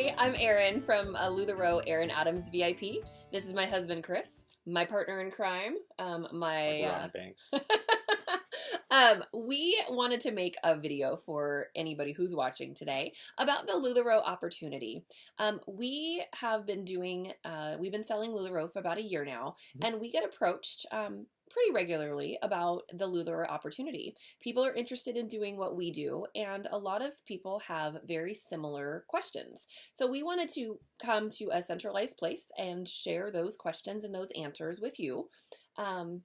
Hi, I'm Erin from LuLaRoe Erin Adams VIP. This is my husband Chris, my partner in crime. We wanted to make a video for anybody who's watching today about the LuLaRoe Opportunity. We have been we've been selling LuLaRoe for about a year now, and we get approached pretty regularly about the LuLaRoe Opportunity. People are interested in doing what we do, and a lot of people have very similar questions. So we wanted to come to a centralized place and share those questions and those answers with you, and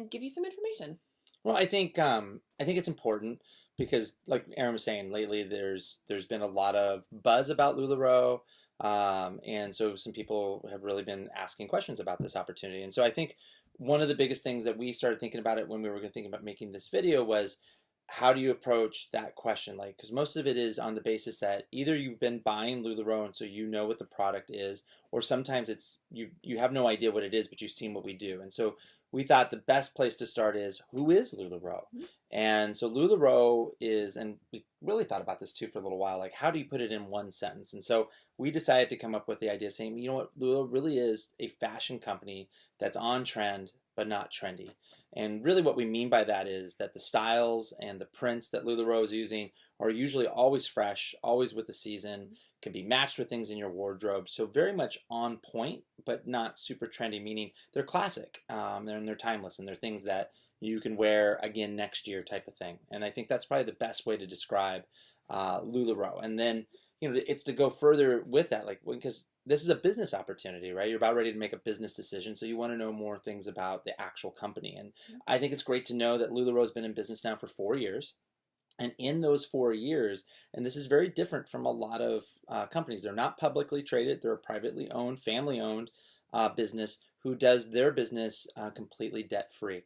give you some information. Well, I think it's important because, like Erin was saying, lately there's been a lot of buzz about LuLaRoe, and so some people have really been asking questions about this opportunity. And so I think one of the biggest things that we started thinking about it when we were thinking about making this video was, how do you approach that question? Like, because most of it is on the basis that either you've been buying LuLaRoe and so you know what the product is, or sometimes it's you have no idea what it is, but you've seen what we do. And so we thought the best place to start is, who is LuLaRoe? And so LuLaRoe is, and we really thought about this too for a little while, like, how do you put it in one sentence? And so we decided to come up with the idea saying, you know what, LuLaRoe really is a fashion company that's on trend, but not trendy. And really what we mean by that is that the styles and the prints that LuLaRoe is using are usually always fresh, always with the season, can be matched with things in your wardrobe. So very much on point, but not super trendy, meaning they're classic, they're timeless, and they're things that you can wear again next year type of thing. And I think that's probably the best way to describe LuLaRoe. And then, you know, it's to go further with that, like, because this is a business opportunity, right? You're about ready to make a business decision, so you want to know more things about the actual company. And I think it's great to know that LuLaRoe's been in business now for 4 years. And in those 4 years, and this is very different from a lot of companies, they're not publicly traded, they're a privately owned, family-owned business who does their business completely debt-free,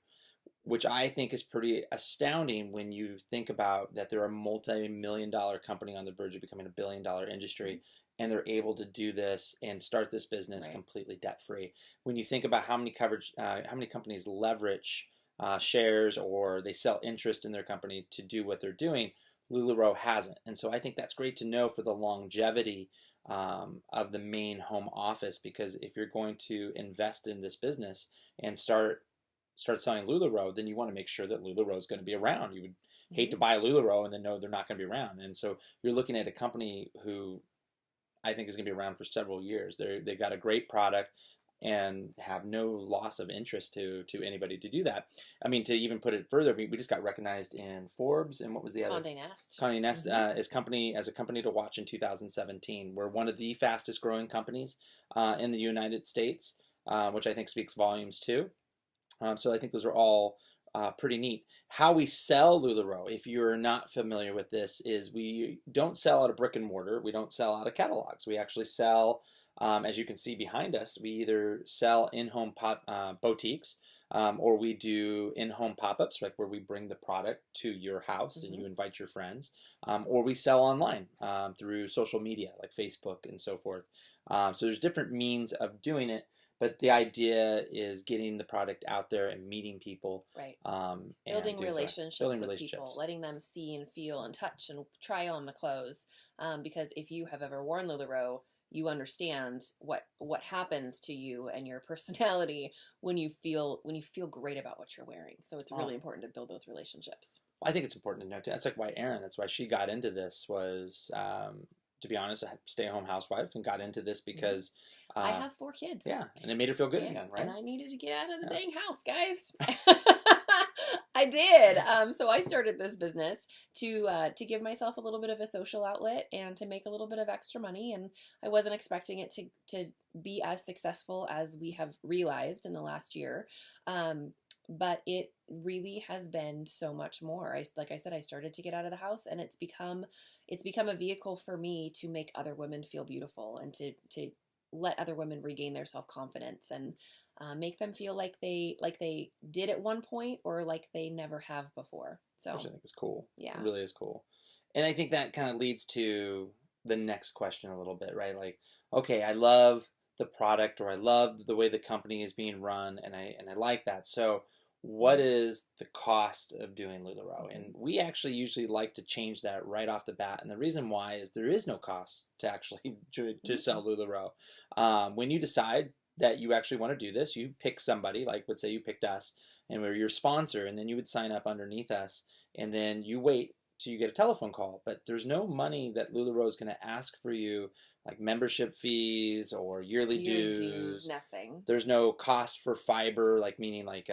which I think is pretty astounding when you think about that they're a multi-million-dollar company on the verge of becoming a billion-dollar industry, and they're able to do this and start this business completely debt-free. When you think about how many companies leverage shares or they sell interest in their company to do what they're doing, LuLaRoe hasn't. And so I think that's great to know for the longevity of the main home office, because if you're going to invest in this business and start selling LuLaRoe, then you want to make sure that LuLaRoe is going to be around. You would hate to buy LuLaRoe and then know they're not going to be around. And so you're looking at a company who I think is going to be around for several years. They've got a great product and have no loss of interest to anybody to do that. I mean, to even put it further, we just got recognized in Forbes, and what was the other? Condé Nast. Condé Nast as a company to watch in 2017. We're one of the fastest growing companies in the United States, which I think speaks volumes too. So I think those are all pretty neat. How we sell LuLaRoe, if you're not familiar with this, is we don't sell out of brick and mortar. We don't sell out of catalogs. We actually sell, as you can see behind us, we either sell in-home boutiques, or we do in-home pop-ups, like where we bring the product to your house and you invite your friends, or we sell online through social media like Facebook and so forth. So there's different means of doing it. But the idea is getting the product out there and meeting people. Right. Building relationships with people, letting them see and feel and touch and try on the clothes. Because if you have ever worn LuLaRoe, you understand what happens to you and your personality when you feel great about what you're wearing. So it's really important to build those relationships. I think it's important to know too. That's like why Erin, that's why she got into this was, to be honest, a stay-at-home housewife, and got into this because I have 4 kids. Yeah, and it made her feel good again, right? And I needed to get out of the dang house, guys. I did. So I started this business to give myself a little bit of a social outlet and to make a little bit of extra money. And I wasn't expecting it to be as successful as we have realized in the last year. But it really has been so much more. Like I said, I started to get out of the house, and it's become a vehicle for me to make other women feel beautiful and to let other women regain their self-confidence and make them feel like they did at one point or like they never have before. So, which I think is cool. Yeah, it really is cool. And I think that kind of leads to the next question a little bit, right? Like, okay, I love the product, or I love the way the company is being run, and I like that. So what is the cost of doing LuLaRoe? And we actually usually like to change that right off the bat. And the reason why is there is no cost to actually to sell LuLaRoe. When you decide that you actually want to do this, you pick somebody, like let's say you picked us and we're your sponsor, and then you would sign up underneath us, and then you wait till you get a telephone call. But there's no money that LuLaRoe is going to ask for you, like membership fees or yearly dues. Nothing. There's no cost for fiber, like meaning like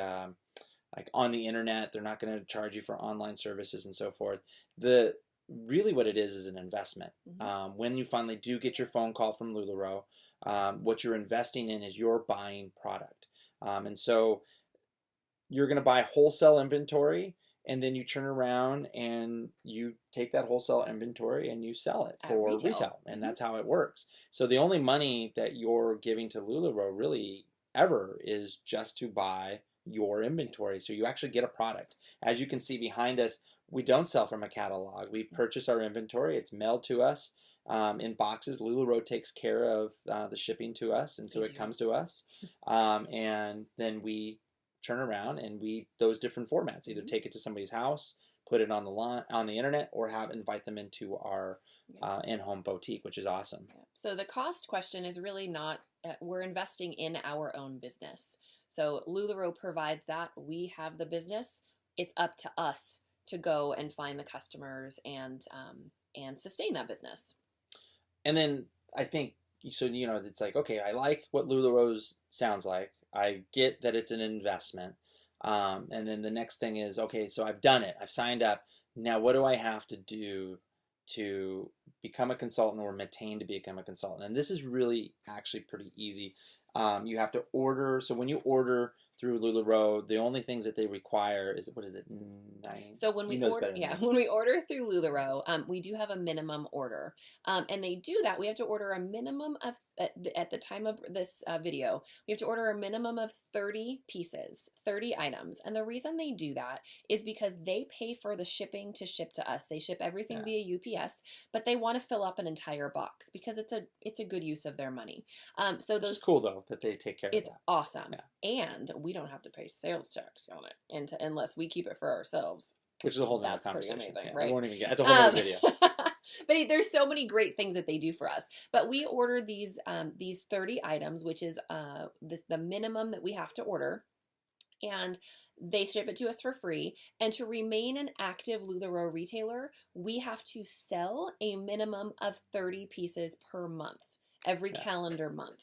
on the internet. They're not going to charge you for online services and so forth. The really what it is an investment. When you finally do get your phone call from LuLaRoe, what you're investing in is you're buying product. And so you're going to buy wholesale inventory, and then you turn around and you take that wholesale inventory and you sell it for retail. And that's how it works. So the only money that you're giving to LuLaRoe really ever is just to buy your inventory. So you actually get a product. As you can see behind us, we don't sell from a catalog. We purchase our inventory. It's mailed to us in boxes. LuLaRoe takes care of the shipping to us, and so it comes to us. And then we turn around and those different formats, either take it to somebody's house, put it on the internet, or invite them into our in-home boutique, which is awesome. So the cost question is really not, we're investing in our own business. So LuLaRoe provides that. We have the business. It's up to us to go and find the customers and sustain that business. And then I think, so, it's like, okay, I like what LuLaRoe sounds like. I get that it's an investment. And then the next thing is, okay, so I've done it. I've signed up. Now, what do I have to do to become a consultant or maintain to become a consultant? And this is really actually pretty easy. You have to order. So when you order through LuLaRoe, the only things that they require is, what is it, 9? So when we order through LuLaRoe, we do have a minimum order, and they do that. We have to order a minimum of at the time of this video, we have to order a minimum of 30 pieces, 30 items. And the reason they do that is because they pay for the shipping to ship to us. They ship everything via UPS, but they want to fill up an entire box because it's a good use of their money. So those, it's cool though that they take care of that. It's awesome, and we don't have to pay sales tax on it unless we keep it for ourselves. Which is a whole nother conversation. Pretty amazing, right? I won't even get. It's a whole other video. But there's so many great things that they do for us. But we order these 30 items, which is the minimum that we have to order, and they ship it to us for free. And to remain an active LuLaRoe retailer, we have to sell a minimum of 30 pieces per month, every calendar month.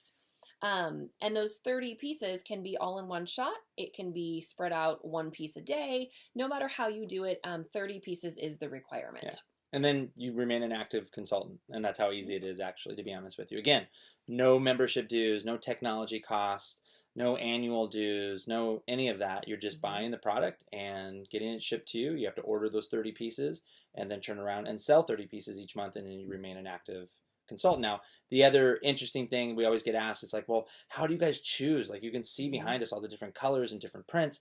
And those 30 pieces can be all in one shot. It can be spread out one piece a day. No matter how you do it, 30 pieces is the requirement. Yeah. And then you remain an active consultant. And that's how easy it is, actually, to be honest with you. Again, no membership dues, no technology costs, no annual dues, no any of that. You're just buying the product and getting it shipped to you. You have to order those 30 pieces and then turn around and sell 30 pieces each month, and then you remain an active consultant. Now, the other interesting thing we always get asked is like, well, how do you guys choose? Like, you can see behind us all the different colors and different prints.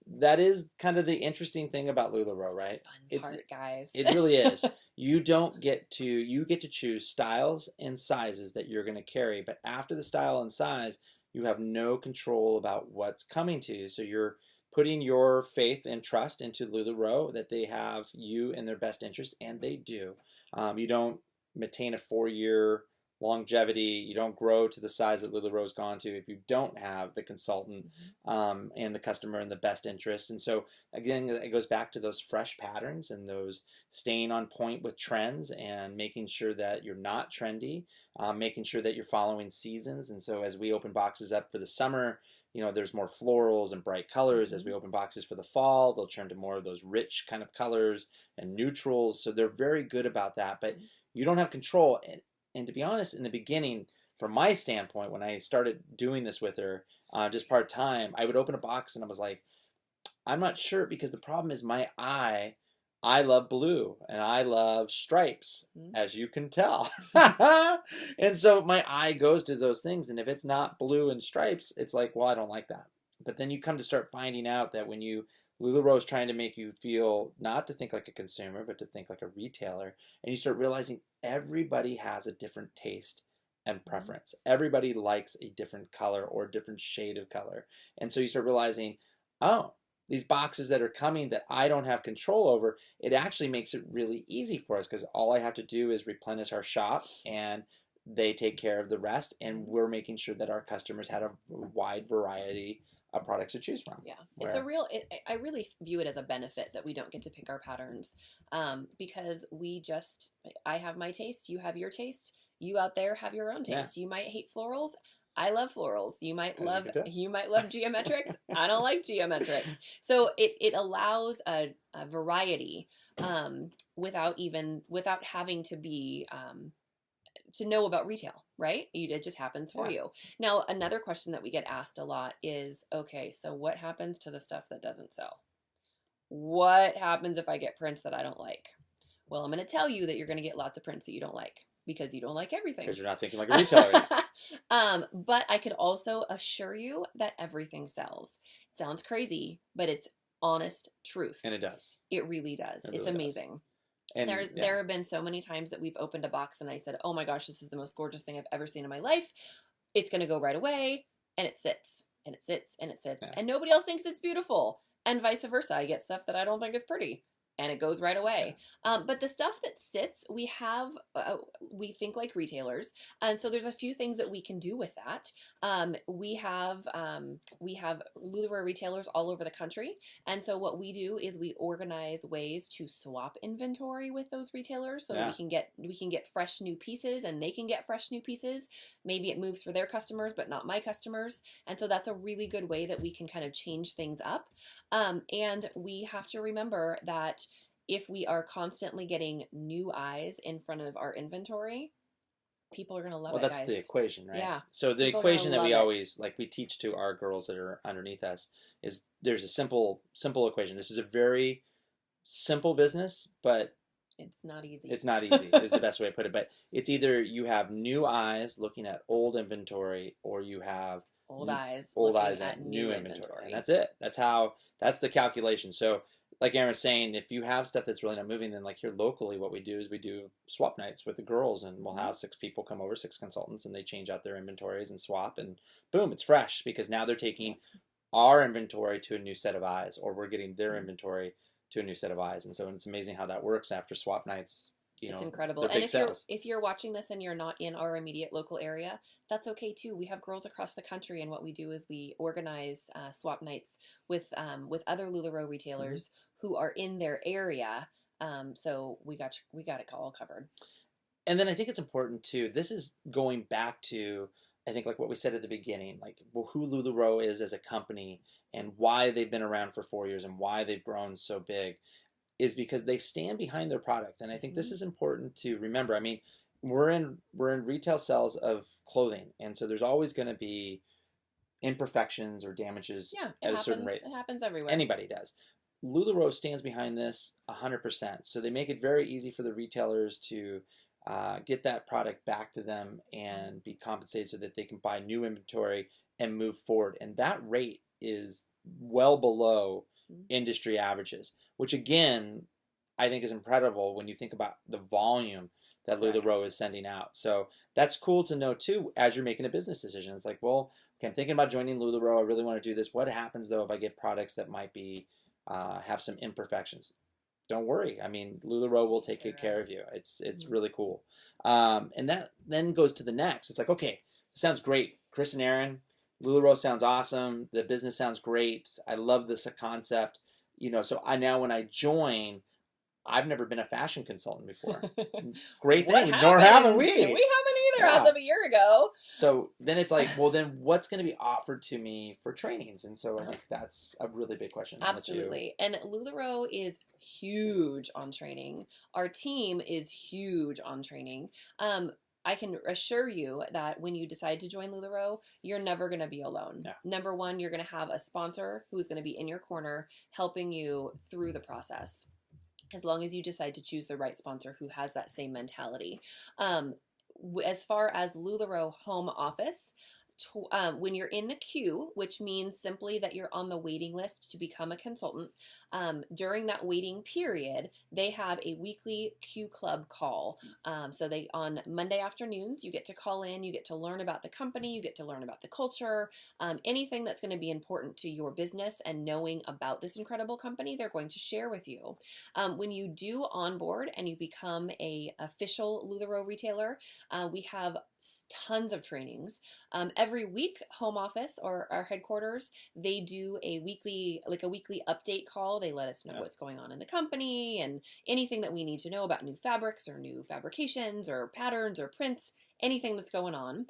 That is kind of the interesting thing about LuLaRoe, right? It's the fun part, guys. It really is. You get to choose styles and sizes that you're going to carry, but after the style and size, you have no control about what's coming to you. So you're putting your faith and trust into LuLaRoe that they have you in their best interest, and they do. You don't maintain a 4-year longevity. You don't grow to the size that LuLaRoe's gone to if you don't have the consultant and the customer in the best interest. And so again, it goes back to those fresh patterns and those staying on point with trends and making sure that you're not trendy, making sure that you're following seasons. And so as we open boxes up for the summer, there's more florals and bright colors. As we open boxes for the fall, they'll turn to more of those rich kind of colors and neutrals. So they're very good about that, but you don't have control. And to be honest, in the beginning, from my standpoint, when I started doing this with her, just part-time, I would open a box and I was like, I'm not sure, because the problem is I love blue and I love stripes, as you can tell. And so my eye goes to those things. And if it's not blue and stripes, it's like, well, I don't like that. But then you come to start finding out that when LuLaRoe is trying to make you feel not to think like a consumer, but to think like a retailer. And you start realizing everybody has a different taste and preference. Everybody likes a different color or a different shade of color. And so you start realizing, oh, these boxes that are coming that I don't have control over, it actually makes it really easy for us because all I have to do is replenish our shop and they take care of the rest, and we're making sure that our customers had a wide variety of products to choose from. Yeah, it's a real, I really view it as a benefit that we don't get to pick our patterns, because I have my taste, you have your taste, you out there have your own taste. You might hate florals. I love florals. You might love geometrics. I don't like geometrics. So it allows a variety, without having to be, to know about retail, right? It just happens for you. Now, another question that we get asked a lot is, okay, so what happens to the stuff that doesn't sell? What happens if I get prints that I don't like? Well, I'm going to tell you that you're going to get lots of prints that you don't like because you don't like everything. Because you're not thinking like a retailer. But I could also assure you that everything sells. It sounds crazy, but it's honest truth. And it does. It really does. It's amazing. Does. And there have been so many times that we've opened a box and I said, oh my gosh, this is the most gorgeous thing I've ever seen in my life. It's going to go right away. And it sits and it sits and it sits. Yeah. And nobody else thinks it's beautiful. And vice versa. I get stuff that I don't think is pretty. And it goes right away. But the stuff that sits, we think like retailers. And so there's a few things that we can do with that. We have LuLaRoe retailers all over the country. And so what we do is we organize ways to swap inventory with those retailers so that we can get fresh new pieces and they can get fresh new pieces. Maybe it moves for their customers, but not my customers. And so that's a really good way that we can kind of change things up. And we have to remember that if we are constantly getting new eyes in front of our inventory, people are going to love it, guys. Well, that's the equation, right? Yeah. So the equation that we always, we teach to our girls that are underneath us is there's a simple equation. This is a very simple business, but it's not easy. It's not easy is the best way to put it. But it's either you have new eyes looking at old inventory or you have old eyes at new inventory. And that's it. That's the calculation. So like Erin was saying, if you have stuff that's really not moving, then like here locally, what we do is we do swap nights with the girls, and we'll have 6 people come over, 6 consultants, and they change out their inventories and swap, and boom, it's fresh because now they're taking our inventory to a new set of eyes, or we're getting their inventory to a new set of eyes. And so it's amazing how that works after swap nights. It's incredible. And if you're watching this and you're not in our immediate local area, that's okay too. We have girls across the country, and what we do is we organize swap nights with other LuLaRoe retailers who are in their area. So we got it all covered. And then I think it's important too. This is going back to, I think, like what we said at the beginning, like who LuLaRoe is as a company and why they've been around for 4 years and why they've grown so big. Is because they stand behind their product. And I think this is important to remember. I mean, we're in retail sales of clothing, and so there's always going to be imperfections or damages at a certain rate. It happens everywhere. Anybody does. LuLaRoe stands behind this 100%. So they make it very easy for the retailers to get that product back to them and be compensated so that they can buy new inventory and move forward. And that rate is well below industry averages, which again, I think is incredible when you think about the volume that LuLaRoe is sending out. So that's cool to know too as you're making a business decision. It's like, well, okay, I'm thinking about joining LuLaRoe. I really want to do this. What happens though if I get products that might be have some imperfections? Don't worry. I mean, LuLaRoe will take good care of you. It's really cool. And that then goes to the next. It's like, okay, this sounds great. Chris and Erin, LuLaRoe sounds awesome. The business sounds great. I love this concept. So when I join, I've never been a fashion consultant before. Great thing. Nor haven't we. We haven't either as of a year ago. So then it's like, well, then what's going to be offered to me for trainings? And so I think that's a really big question. Absolutely. And LuLaRoe is huge on training. Our team is huge on training. I can assure you that when you decide to join LuLaRoe, you're never going to be alone. Yeah. Number one, you're going to have a sponsor who's going to be in your corner helping you through the process, as long as you decide to choose the right sponsor who has that same mentality. As far as LuLaRoe home office, when you're in the queue, which means simply that you're on the waiting list to become a consultant, during that waiting period, they have a weekly Q Club call. So they, on Monday afternoons, you get to call in, you get to learn about the company, you get to learn about the culture, anything that's going to be important to your business and knowing about this incredible company, they're going to share with you. When you do onboard and you become a official LuLaRoe retailer, we have tons of trainings. Every week, home office or our headquarters, they do a weekly update call. They let us know what's going on in the company and anything that we need to know about new fabrics or new fabrications or patterns or prints, anything that's going on.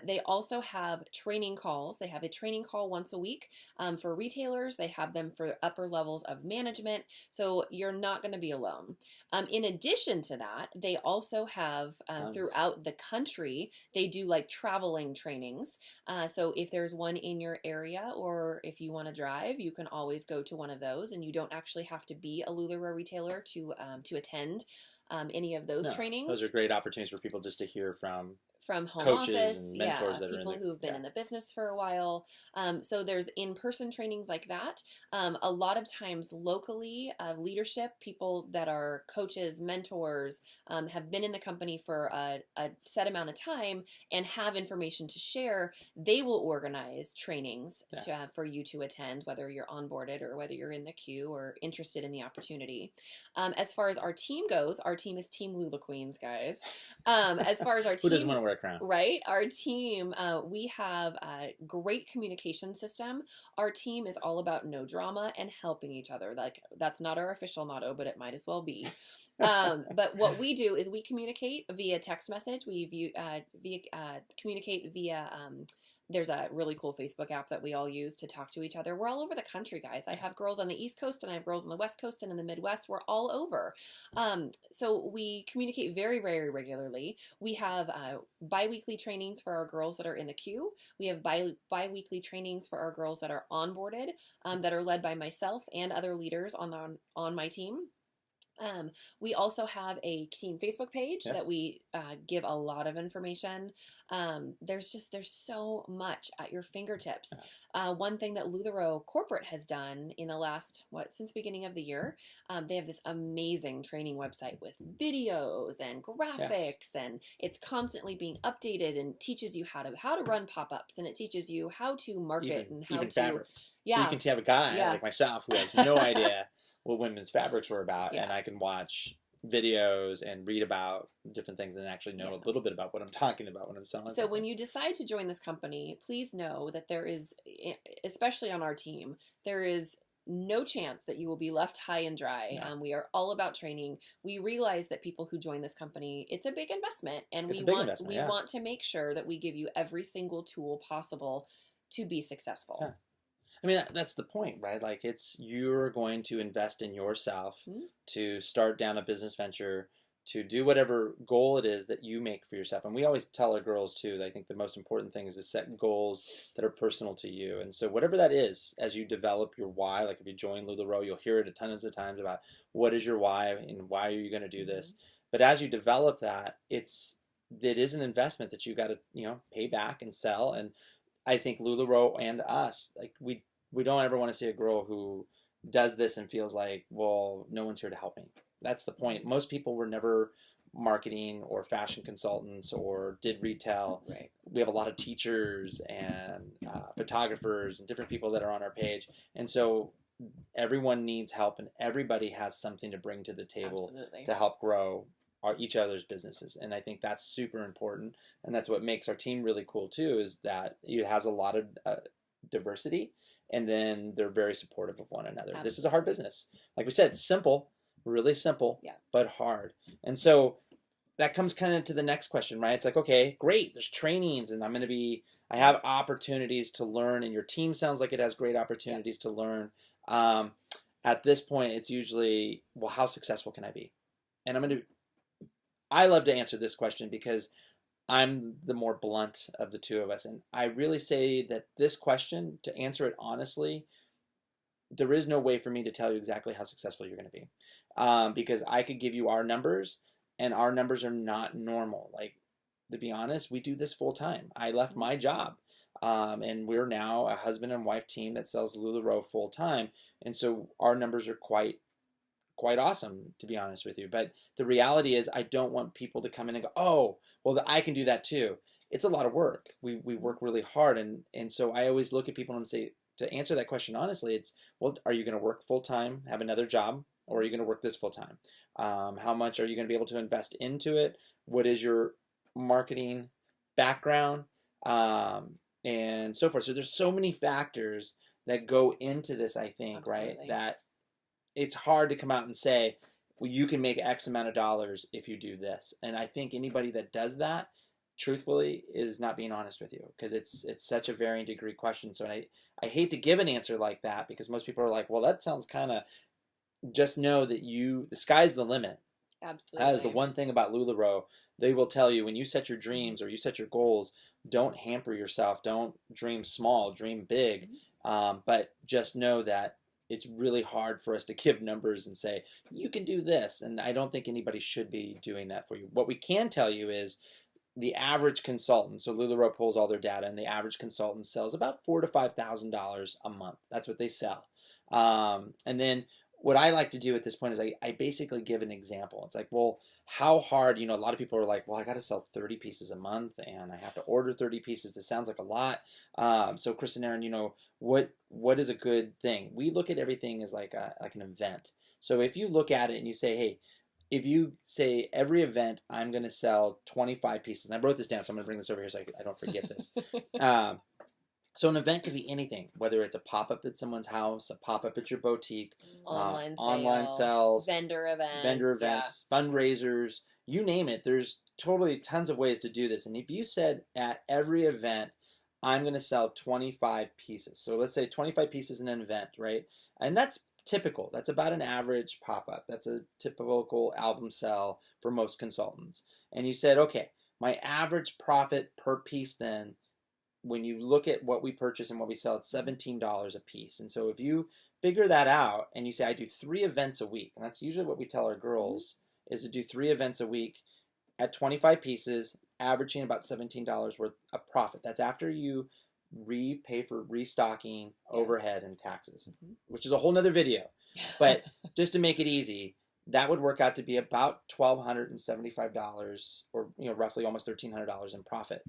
They also have training calls. They have a training call once a week for retailers. They have them for upper levels of management. So you're not going to be alone. In addition to that, they also have throughout the country, they do like traveling trainings. So if there's one in your area or if you want to drive, you can always go to one of those, and you don't actually have to be a LuLaRoe retailer to attend any of those trainings. Those are great opportunities for people just to hear from home coaches office, and mentors that people are who've been in the business for a while. So there's in-person trainings like that. A lot of times locally, leadership, people that are coaches, mentors, have been in the company for a set amount of time and have information to share. They will organize trainings for you to attend, whether you're onboarded or whether you're in the queue or interested in the opportunity. As far as our team goes, our team is Team Lula Queens, guys. As far as our team, who doesn't want to wear a crown? Right? Our team, we have a great communication system. Our team is all about no drama and helping each other. Like, that's not our official motto, but it might as well be. But what we do is we communicate via text message. We communicate via there's a really cool Facebook app that we all use to talk to each other. We're all over the country, guys. I have girls on the East Coast and I have girls on the West Coast and in the Midwest. We're all over. So we communicate very, very regularly. We have bi-weekly trainings for our girls that are in the queue. We have bi-weekly trainings for our girls that are onboarded, that are led by myself and other leaders on my team. We also have a team Facebook page that we give a lot of information. There's so much at your fingertips. One thing that LuLaRoe Corporate has done in the last, since the beginning of the year, they have this amazing training website with videos and graphics, and it's constantly being updated and teaches you how to run pop-ups, and it teaches you how to market and how to fabrics. So you can have a guy like myself who has no idea what women's fabrics were about, and I can watch videos and read about different things and actually know a little bit about what I'm talking about when I'm selling. So when you decide to join this company, please know that there is, especially on our team, there is no chance that you will be left high and dry. We are all about training. We realize that people who join this company, it's a big investment, and we want to make sure that we give you every single tool possible to be successful. Yeah. I mean, that's the point, right? Like, you're going to invest in yourself to start down a business venture, to do whatever goal it is that you make for yourself. And we always tell our girls, too, that I think the most important thing is to set goals that are personal to you. And so whatever that is, as you develop your why, like if you join LuLaRoe, you'll hear it tons of times about what is your why and why are you going to do this. But as you develop that, it is an investment that you got to, pay back and sell. And I think LuLaRoe and us, like we don't ever want to see a girl who does this and feels like, well, no one's here to help me. That's the point. Most people were never marketing or fashion consultants or did retail. Right. We have a lot of teachers and photographers and different people that are on our page. And so everyone needs help, and everybody has something to bring to the table to help grow each other's businesses. And I think that's super important. And that's what makes our team really cool too, is that it has a lot of diversity. And then they're very supportive of one another. This is a hard business. Like we said, simple, really simple, but hard. And so that comes kind of to the next question, right? It's like, okay, great, there's trainings and I have opportunities to learn, and your team sounds like it has great opportunities to learn. At this point, it's usually, well, how successful can I be? And I love to answer this question because I'm the more blunt of the two of us. And I really say that this question, to answer it honestly, there is no way for me to tell you exactly how successful you're going to be. Because I could give you our numbers, and our numbers are not normal. Like, to be honest, we do this full time. I left my job And we're now a husband and wife team that sells LuLaRoe full time. And so our numbers are quite awesome, to be honest with you. But the reality is I don't want people to come in and go, oh, well, I can do that too. It's a lot of work. We work really hard. And so I always look at people and say, to answer that question honestly, it's, well, are you going to work full time, have another job, or are you going to work this full time? How much are you going to be able to invest into it? What is your marketing background? And so forth. So there's so many factors that go into this, I think, Absolutely. right? That it's hard to come out and say, well, you can make X amount of dollars if you do this. And I think anybody that does that, truthfully, is not being honest with you, because it's such a varying degree question. So I hate to give an answer like that, because most people are like, well, that sounds kind of, just know that the sky's the limit. Absolutely. That is the one thing about LuLaRoe. They will tell you when you set your dreams or you set your goals, don't hamper yourself. Don't dream small, dream big. But just know that it's really hard for us to give numbers and say, you can do this. And I don't think anybody should be doing that for you. What we can tell you is the average consultant, so LuLaRoe pulls all their data, and the average consultant sells about $4,000 to $5,000 a month. That's what they sell. And then what I like to do at this point is I basically give an example. It's like, well, how hard, a lot of people are like, well, I got to sell 30 pieces a month and I have to order 30 pieces. This sounds like a lot. So Chris and Erin, what is a good thing? We look at everything as like an event. So if you look at it and you say, hey, if you say every event, I'm going to sell 25 pieces. And I wrote this down, so I'm going to bring this over here so I don't forget this. So an event could be anything, whether it's a pop-up at someone's house, a pop-up at your boutique, online sales, vendor events, fundraisers, you name it. There's totally tons of ways to do this. And if you said at every event, I'm going to sell 25 pieces. So let's say 25 pieces in an event, right? And that's typical. That's about an average pop-up. That's a typical album sell for most consultants. And you said, okay, my average profit per piece then, when you look at what we purchase and what we sell, it's $17 a piece. And so if you figure that out and you say, I do 3 events a week, and that's usually what we tell our girls, is to do 3 events a week at 25 pieces, averaging about $17 worth of profit. That's after you pay for restocking, overhead, and taxes, which is a whole nother video. But just to make it easy, that would work out to be about $1,275, or roughly almost $1,300 in profit.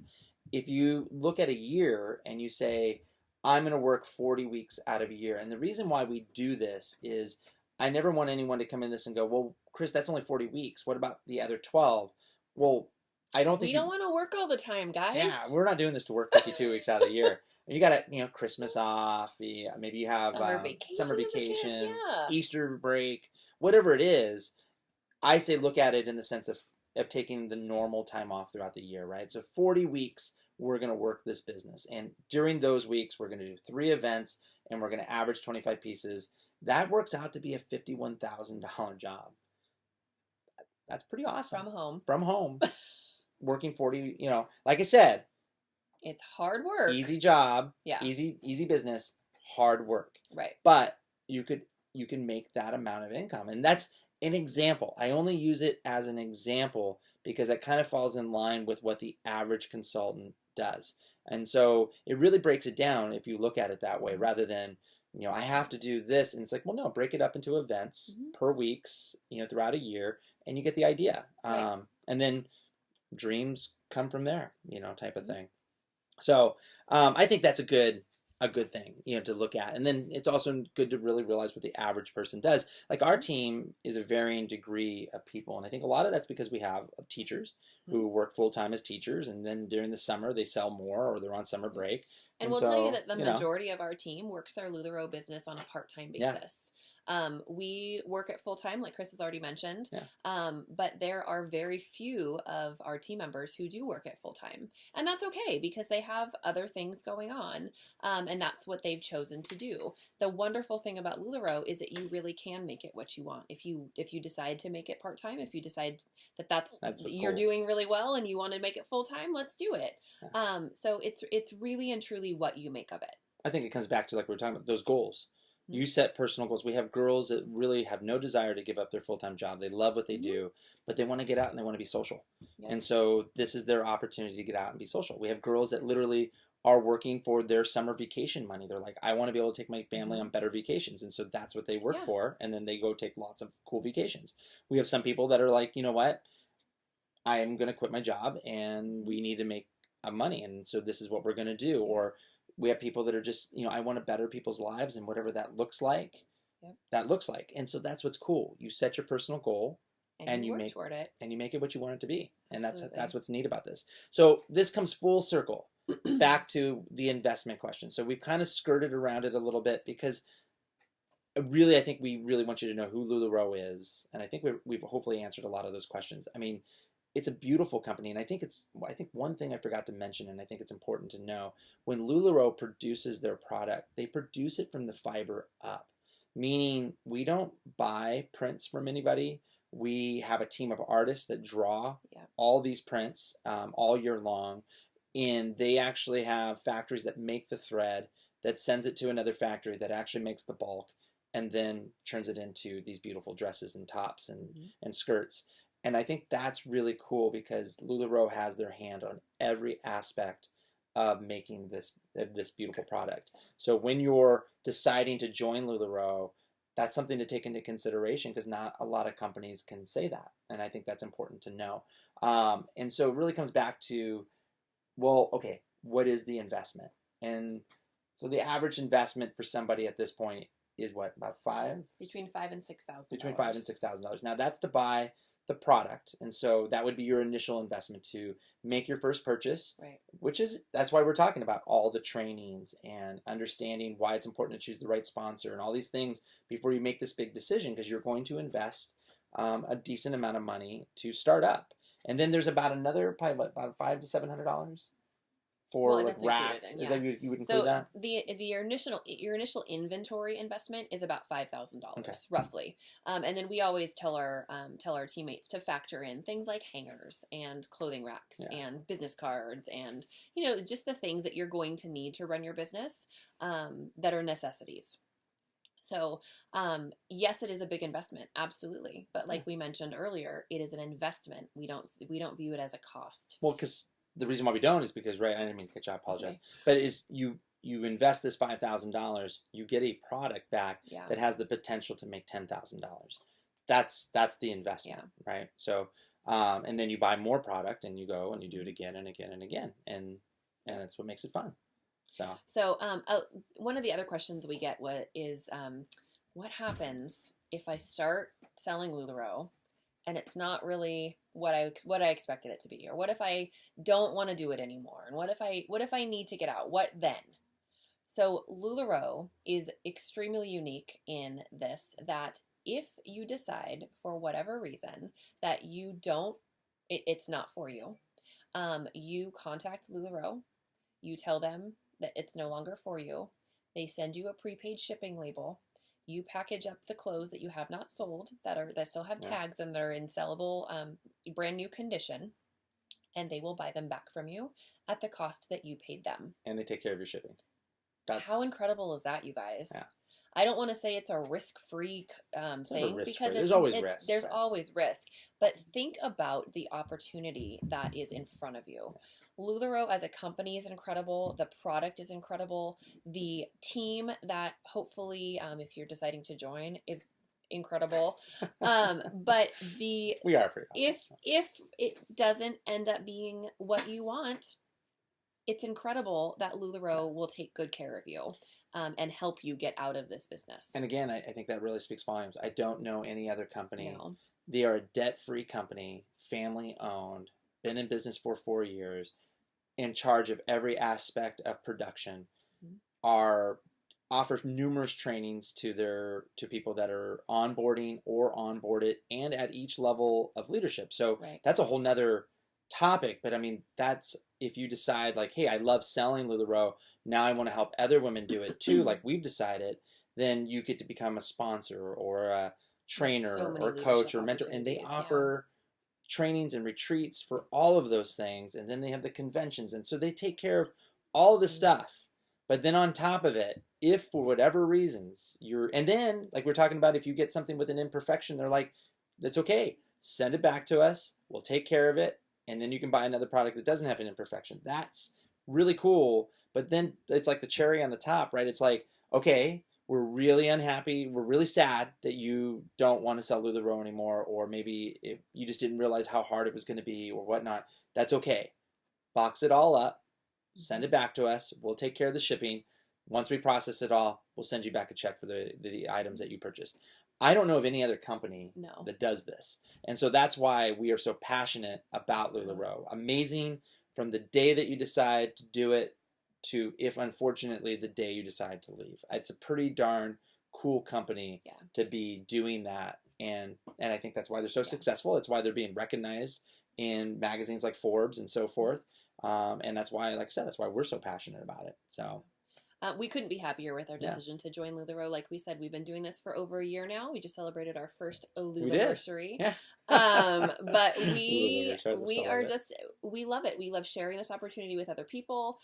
If you look at a year and you say, I'm going to work 40 weeks out of a year, and the reason why we do this is I never want anyone to come in this and go, well, Chris, that's only 40 weeks. What about the other 12? Well, I don't think we don't want to work all the time, guys. Yeah, we're not doing this to work 52 weeks out of the year. You got Christmas off. Maybe you have summer vacation, kids, Easter break, whatever it is. I say look at it in the sense of taking the normal time off throughout the year, right? So 40 weeks, we're going to work this business. And during those weeks, we're going to do 3 events and we're going to average 25 pieces. That works out to be a $51,000 job. That's pretty awesome. From home. Working 40, like I said, it's hard work. Easy job. Yeah. Easy business, hard work. Right. But you can make that amount of income. And that's an example. I only use it as an example because it kind of falls in line with what the average consultant does. And so it really breaks it down if you look at it that way, rather than, I have to do this. And it's like, well, no, break it up into events per weeks, throughout a year, and you get the idea. Right. And then dreams come from there, type of thing. So I think that's a good thing, to look at. And then it's also good to really realize what the average person does. Like our team is a varying degree of people. And I think a lot of that's because we have teachers who work full-time as teachers. And then during the summer, they sell more or they're on summer break. And we'll tell you that the majority of our team works their LuLaRoe business on a part-time basis. We work at full time, like Chris has already mentioned, but there are very few of our team members who do work at full time, and that's okay because they have other things going on, and that's what they've chosen to do. The wonderful thing about LuLaRoe is that you really can make it what you want. If you decide to make it part time, if you decide that that's you're cool. Doing really well and you want to make it full time, let's do it. So it's really and truly what you make of it. I think it comes back to, like we were talking about, those goals. You set personal goals. We have girls that really have no desire to give up their full-time job. They love what they do, but they want to get out and they want to be social. Yep. And so this is their opportunity to get out and be social. We have girls that literally are working for their summer vacation money. They're like, I want to be able to take my family on better vacations. And so that's what they work for. And then they go take lots of cool vacations. We have some people that are like, you know what? I am going to quit my job and we need to make money. And so this is what we're going to do. Or we have people that are just, you know, I want to better people's lives and whatever that looks like, that looks like. And so that's what's cool. You set your personal goal and you make toward it, and you make it what you want it to be. And that's what's neat about this. So this comes full circle back to the investment question. So we've kind of skirted around it a little bit because really, I think we really want you to know who LuLaRoe is. And I think we've hopefully answered a lot of those questions. I mean, it's a beautiful company. And I think one thing I forgot to mention, and I think it's important to know, when LuLaRoe produces their product, they produce it from the fiber up, meaning we don't buy prints from anybody. We have a team of artists that draw all these prints all year long. And they actually have factories that make the thread, that sends it to another factory that actually makes the bulk, and then turns it into these beautiful dresses and tops and skirts. And I think that's really cool because LuLaRoe has their hand on every aspect of making this beautiful product. So when you're deciding to join LuLaRoe, that's something to take into consideration because not a lot of companies can say that. And I think that's important to know. And so it really comes back to, well, okay, what is the investment? And so the average investment for somebody at this point is what, about between $5,000 and $6,000. Between $5,000 and $6,000. Now that's to buy the product, and so that would be your initial investment to make your first purchase. Right. That's why we're talking about all the trainings and understanding why it's important to choose the right sponsor and all these things before you make this big decision, because you're going to invest a decent amount of money to start up. And then there's about another probably about $500 to $700 for like racks. Is that you would include that? Your initial inventory investment is about $5,000 roughly, and then we always tell our teammates to factor in things like hangers and clothing racks and business cards and just the things that you're going to need to run your business that are necessities. So, yes, it is a big investment, absolutely. But like we mentioned earlier, it is an investment. We don't view it as a cost. Well, because the reason why we don't is because, right, I didn't mean to cut you, I apologize. Okay. But is you invest this $5,000, you get a product back that has the potential to make $10,000. That's the investment, right? So, and then you buy more product and you go and you do it again and again and again. And that's what makes it fun. So one of the other questions we get is what happens if I start selling LuLaRoe and it's not really what I expected it to be, or what if I don't want to do it anymore, and what if I need to get out? What then? So LuLaRoe is extremely unique in this, that if you decide for whatever reason that it's not for you, you contact LuLaRoe, you tell them that it's no longer for you. They send you a prepaid shipping label. You package up the clothes that you have not sold, that still have tags and they're in sellable, brand new condition, and they will buy them back from you at the cost that you paid them. And they take care of your shipping. How incredible is that, you guys? Yeah. I don't want to say it's a risk-free thing because there's always risk. There's always risk. But think about the opportunity that is in front of you. LuLaRoe as a company is incredible. The product is incredible. The team that hopefully, if you're deciding to join, is incredible. But we are pretty awesome. If it doesn't end up being what you want, it's incredible that LuLaRoe will take good care of you. And help you get out of this business. And again, I think that really speaks volumes. I don't know any other company. No. They are a debt-free company, family-owned, been in business for 4 years, in charge of every aspect of production, offers numerous trainings to people that are onboarding or onboarded, and at each level of leadership. So that's a whole nother topic. But I mean, that's if you decide like, hey, I love selling LuLaRoe, now I want to help other women do it too, like we've decided, then you get to become a sponsor or a trainer or coach or mentor. And they offer trainings and retreats for all of those things. And then they have the conventions. And so they take care of all the stuff. But then on top of it, if for whatever reasons and then like we're talking about, if you get something with an imperfection, they're like, that's okay. Send it back to us. We'll take care of it. And then you can buy another product that doesn't have an imperfection. That's really cool But then it's like the cherry on the top, right? It's like, okay, we're really unhappy. We're really sad that you don't want to sell LuLaRoe anymore, or maybe if you just didn't realize how hard it was going to be or whatnot. That's okay. Box it all up, send it back to us. We'll take care of the shipping. Once we process it all, we'll send you back a check for the items that you purchased. I don't know of any other company that does this. And so that's why we are so passionate about LuLaRoe. Amazing from the day that you decide to do it to, if unfortunately, the day you decide to leave. It's a pretty darn cool company to be doing that. And I think that's why they're so successful. That's why they're being recognized in magazines like Forbes and so forth. And that's why, like I said, that's why we're so passionate about it. So we couldn't be happier with our decision to join LuLaRoe. Like we said, we've been doing this for over a year now. We just celebrated our first LuLaRoe. Yeah. But we are just, we love it. We love sharing this opportunity with other people.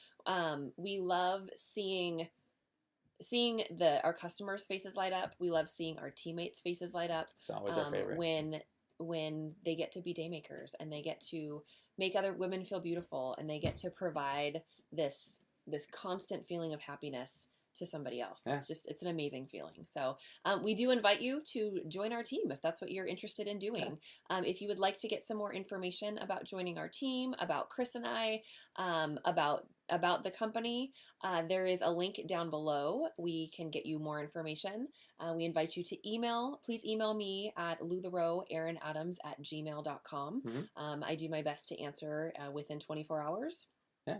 We love seeing our customers' faces light up. We love seeing our teammates' faces light up. It's always our favorite. When they get to be daymakers and they get to make other women feel beautiful and they get to provide this constant feeling of happiness to somebody else. Yeah. It's an amazing feeling. So we do invite you to join our team if that's what you're interested in doing. Yeah. If you would like to get some more information about joining our team, about Chris and I, about the company, there is a link down below. We can get you more information. We invite you to please email me at LuLaRoe@gmail.com. Mm-hmm. I do my best to answer within 24 hours. Yeah.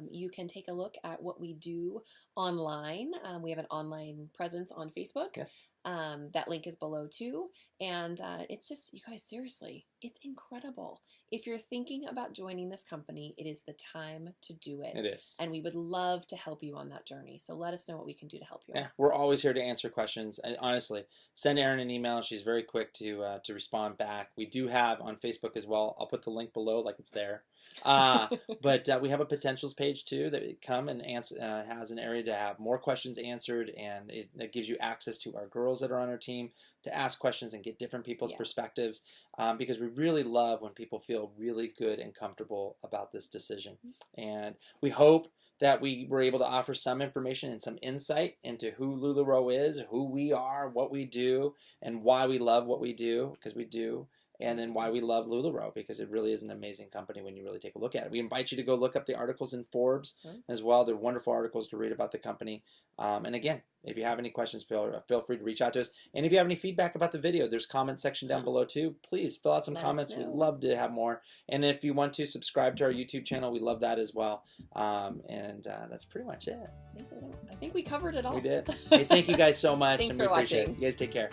You can take a look at what we do online. We have an online presence on Facebook. Yes. That link is below too. And it's just, you guys, seriously, it's incredible. If you're thinking about joining this company, it is the time to do it. It is. And we would love to help you on that journey. So let us know what we can do to help you. Yeah, we're always here to answer questions. And honestly, send Erin an email. She's very quick to respond back. We do have on Facebook as well. I'll put the link below like it's there. But we have a potentials page too that come and has an area to have more questions answered, and it gives you access to our girls that are on our team to ask questions and get different people's perspectives, because we really love when people feel really good and comfortable about this decision. And we hope that we were able to offer some information and some insight into who LuLaRoe is, who we are, what we do, and why we love what we do, because we do. And then why we love LuLaRoe, because it really is an amazing company when you really take a look at it. We invite you to go look up the articles in Forbes as well. They're wonderful articles to read about the company. And again, if you have any questions, feel free to reach out to us. And if you have any feedback about the video, there's a comment section down below too. Please fill out some comments. We'd love to have more. And if you want to subscribe to our YouTube channel, we love that as well. And that's pretty much it. I think we covered it all. We did. Hey, thank you guys so much. Thanks and for we appreciate watching. it. You guys take care.